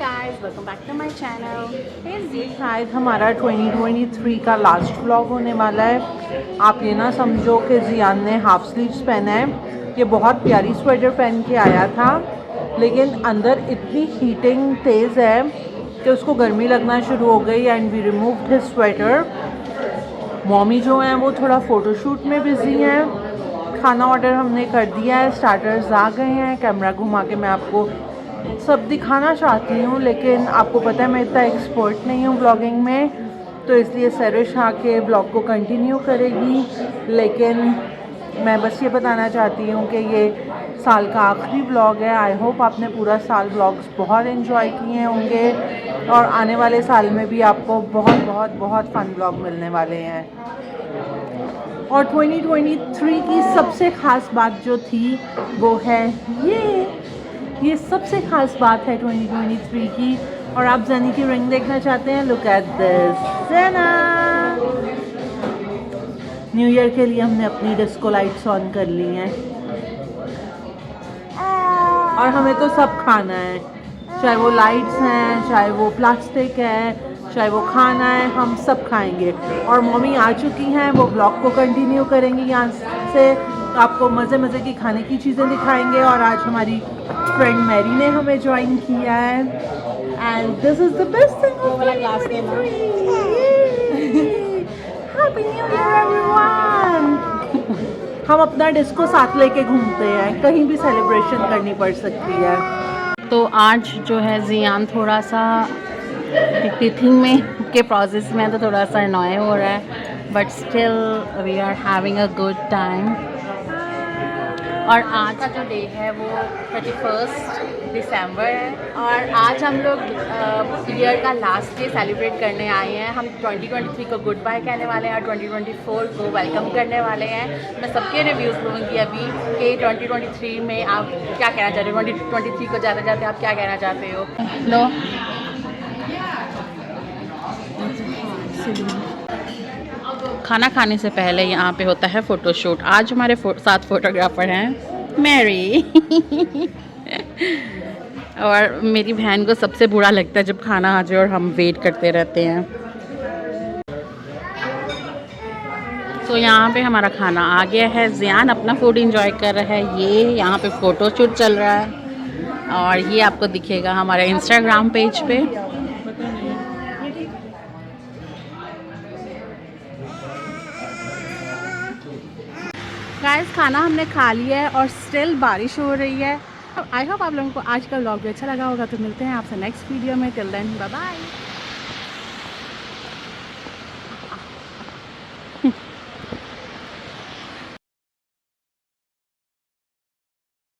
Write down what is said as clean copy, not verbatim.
guys, welcome back to my channel. शायद हमारा 2023 का लास्ट व्लॉग होने वाला है। आप ये ना समझो कि जियान ने हाफ स्लीव्स पहना है। ये बहुत प्यारी स्वेटर पहन के आया था, लेकिन अंदर इतनी हीटिंग तेज़ है कि उसको गर्मी लगना शुरू हो गई and we removed his sweater. Mommy जो हैं वो थोड़ा फ़ोटोशूट में बिज़ी हैं। खाना ऑर्डर हमने कर दिया है, स्टार्टर्स आ गए हैं। कैमरा घुमा के मैं आपको सब दिखाना चाहती हूँ, लेकिन आपको पता है मैं इतना एक्सपर्ट नहीं हूँ ब्लॉगिंग में, तो इसलिए सरिश आके ब्लॉग को कंटिन्यू करेगी। लेकिन मैं बस ये बताना चाहती हूँ कि ये साल का आखिरी ब्लॉग है। आई होप आपने पूरा साल ब्लॉग्स बहुत एंजॉय किए होंगे और आने वाले साल में भी आपको बहुत बहुत बहुत फ़न ब्लॉग मिलने वाले हैं। और 2023 की सबसे ख़ास बात जो थी वो है ये सबसे ख़ास बात है 2023 की। और आप ज़नी की रिंग देखना चाहते हैं? लुक एट दिस, ज़ना। न्यू ईयर के लिए हमने अपनी डिस्को लाइट्स ऑन कर ली हैं और हमें तो सब खाना है, चाहे वो लाइट्स हैं, चाहे वो प्लास्टिक है, चाहे वो खाना है, हम सब खाएंगे। और मम्मी आ चुकी हैं, वो ब्लॉग को कंटिन्यू करेंगी यहाँ से, आपको मज़े मज़े की खाने की चीज़ें दिखाएंगे। और आज हमारी फ्रेंड मैरी ने हमें ज्वाइन किया है and this is the best thing of 2023। Happy new year everyone. हम अपना डिस्को साथ लेके घूमते हैं, कहीं भी सेलिब्रेशन करनी पड़ सकती है। तो आज जो है जियान थोड़ा सा टीथिंग में के प्रोसेस में, तो थोड़ा सा अनॉय हो रहा है, but still we are having a good time. और आज का जो डे है वो 31 दिसंबर है और आज हम लोग ईयर का लास्ट डे सेलिब्रेट करने आए हैं। हम 2023 को गुड बाय कहने वाले हैं और 2024 को वेलकम करने वाले हैं। मैं सबके रिव्यूज़ लूँगी अभी कि 2023 में आप क्या कहना चाहते हो, 2023 को जाते जाते आप क्या कहना चाहते हो। लो खाना खाने से पहले यहाँ पे होता है फ़ोटोशूट। आज हमारे साथ फ़ोटोग्राफ़र हैं मैरी और मेरी बहन को सबसे बुरा लगता है जब खाना आ जाए और हम वेट करते रहते हैं। तो यहाँ पे हमारा खाना आ गया है। जियान अपना फूड एंजॉय कर रहा है। ये यहाँ पे फ़ोटोशूट चल रहा है और ये आपको दिखेगा हमारे इंस्टाग्राम पेज पे। गाइस खाना हमने खा लिया है और स्टिल बारिश हो रही है। आई होप आप लोगों को आज का व्लॉग भी अच्छा लगा होगा। तो मिलते हैं आपसे नेक्स्ट वीडियो में। Till then bye bye.